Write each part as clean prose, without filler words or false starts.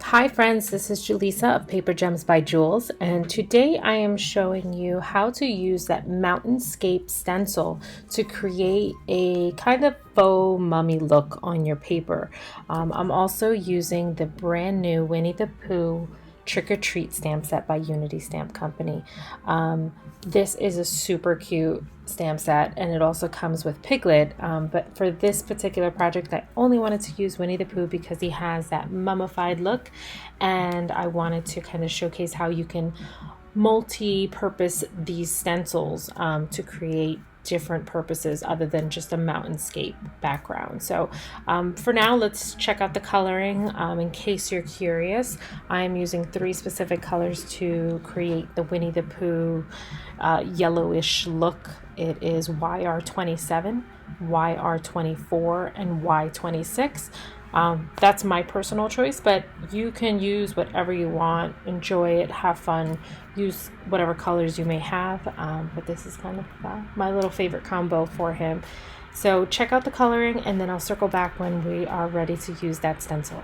Hi friends, this is Julissa of Paper Gems by Jules, and today I am showing you how to use that mountainscape stencil to create a kind of faux mummy look on your paper. I'm also using the brand new Winnie the Pooh Trick or Treat stamp set by Unity Stamp Company. This is a super cute stamp set, and it also comes with Piglet, but for this particular project I only wanted to use Winnie the Pooh because he has that mummified look, and I wanted to kind of showcase how you can multi-purpose these stencils to create different purposes other than just a mountainscape background. So for now, let's check out the coloring. In case you're curious, I'm using 3 specific colors to create the Winnie the Pooh yellowish look. It is YR27, YR24, and Y26. That's my personal choice, but you can use whatever you want. Enjoy it, have fun, use whatever colors you may have, but this is kind of my little favorite combo for him. So check out the coloring, and then I'll circle back when we are ready to use that stencil.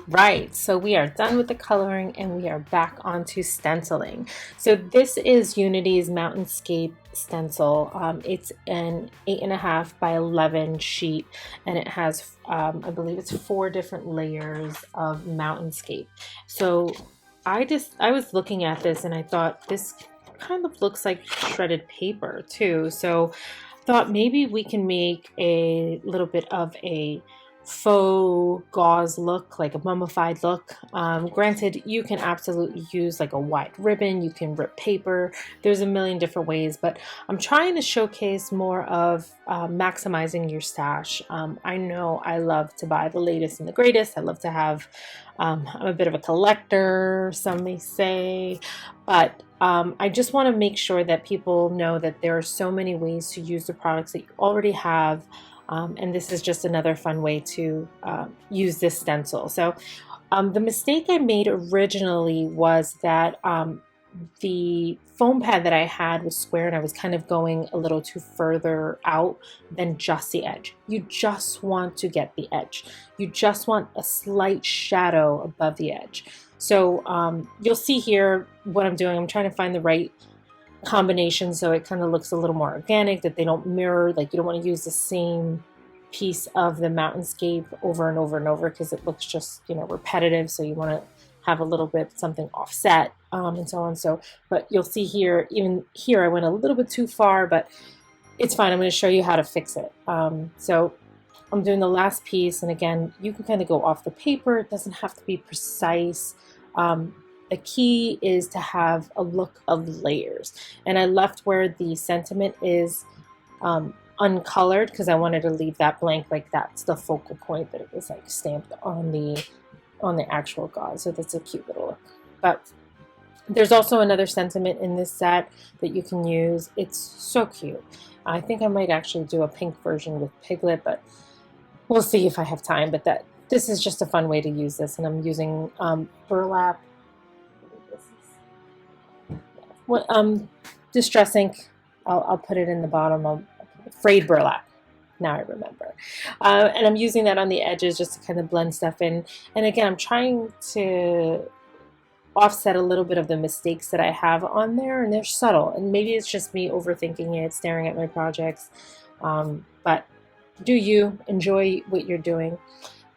Right, so we are done with the coloring and we are back onto stenciling. So this is Unity's Mountainscape stencil. It's an 8.5 by 11 sheet, and it has, I believe it's 4 different layers of mountainscape. So I was looking at this and I thought this kind of looks like shredded paper too. So thought maybe we can make a little bit of a faux gauze look, like a mummified look. Granted, you can absolutely use like a wide ribbon, you can rip paper, there's a million different ways, but I'm trying to showcase more of maximizing your stash. I know I love to buy the latest and the greatest. I love to have, I'm a bit of a collector, some may say, but I just want to make sure that people know that there are so many ways to use the products that you already have. And this is just another fun way to use this stencil. So the mistake I made originally was that the foam pad that I had was square and I was kind of going a little too further out than just the edge. You just want to get the edge. You just want a slight shadow above the edge. So you'll see here what I'm doing. I'm trying to find the right combination so it kind of looks a little more organic, that they don't mirror, like you don't want to use the same piece of the mountainscape over and over and over because it looks just, you know, repetitive. So you want to have a little bit something offset and so on. So, but you'll see here, even here I went a little bit too far, but it's fine. I'm going to show you how to fix it. So I'm doing the last piece, and again, you can kind of go off the paper. It doesn't have to be precise. The key is to have a look of layers, and I left where the sentiment is uncolored because I wanted to leave that blank, like that's the focal point, that it was like stamped on the actual gauze. So that's a cute little look. But there's also another sentiment in this set that you can use. It's so cute. I think I might actually do a pink version with Piglet, but we'll see if I have time. But this is just a fun way to use this, and I'm using burlap. What distress ink. I'll put it in the bottom of frayed burlap. Now I remember. And I'm using that on the edges just to kind of blend stuff in. And again, I'm trying to offset a little bit of the mistakes that I have on there, and they're subtle. And maybe it's just me overthinking it, staring at my projects. But do you enjoy what you're doing?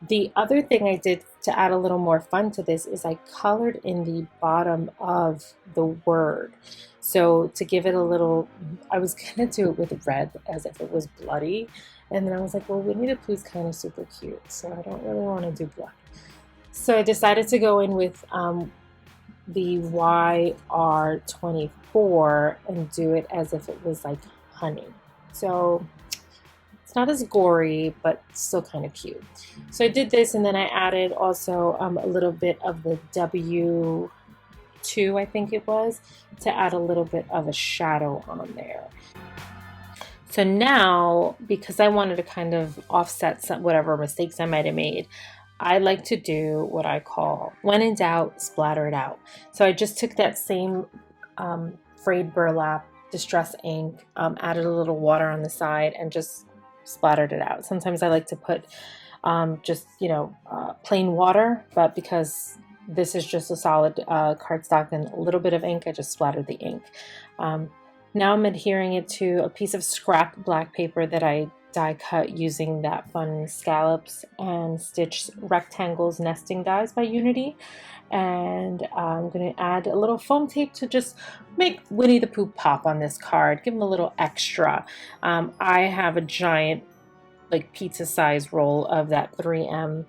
The other thing I did to add a little more fun to this is I colored in the bottom of the word. So to give it a little, I was going to do it with red as if it was bloody. And then I was like, well, Winnie the Pooh's kind of super cute, so I don't really want to do blood. So I decided to go in with the YR24 and do it as if it was like honey. So it's not as gory, but still kind of cute. So I did this, and then I added also a little bit of the W2, I think it was, to add a little bit of a shadow on there. So now, because I wanted to kind of offset whatever mistakes I might have made, I like to do what I call, when in doubt, splatter it out. So I just took that same frayed burlap, distress ink, added a little water on the side, and just splattered it out. Sometimes I like to put just, plain water, but because this is just a solid cardstock and a little bit of ink, I just splattered the ink. Now I'm adhering it to a piece of scrap black paper that I die cut using that fun Scallops and Stitch Rectangles Nesting Dies by Unity. And I'm going to add a little foam tape to just make Winnie the Pooh pop on this card, give him a little extra. I have a giant, like pizza size roll of that 3M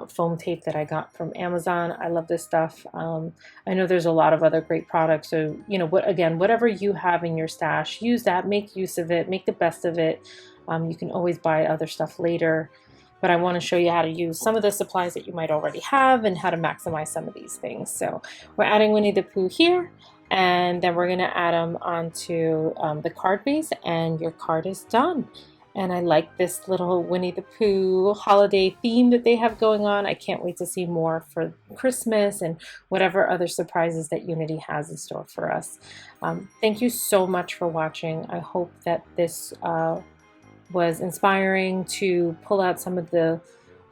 foam tape that I got from Amazon. I love this stuff. I know there's a lot of other great products, so whatever you have in your stash, use that, make use of it, make the best of it. You can always buy other stuff later, but I want to show you how to use some of the supplies that you might already have and how to maximize some of these things. So we're adding Winnie the Pooh here, and then we're going to add them onto the card base, and your card is done. And I like this little Winnie the Pooh holiday theme that they have going on. I can't wait to see more for Christmas and whatever other surprises that Unity has in store for us. Thank you so much for watching. I hope that this was inspiring to pull out some of the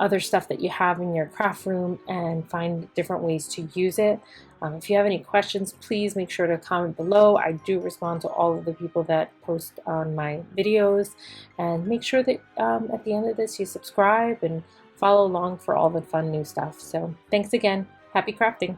other stuff that you have in your craft room and find different ways to use it. If you have any questions, please make sure to comment below. I do respond to all of the people that post on my videos, and make sure that at the end of this you subscribe and follow along for all the fun new stuff. So thanks again. Happy crafting!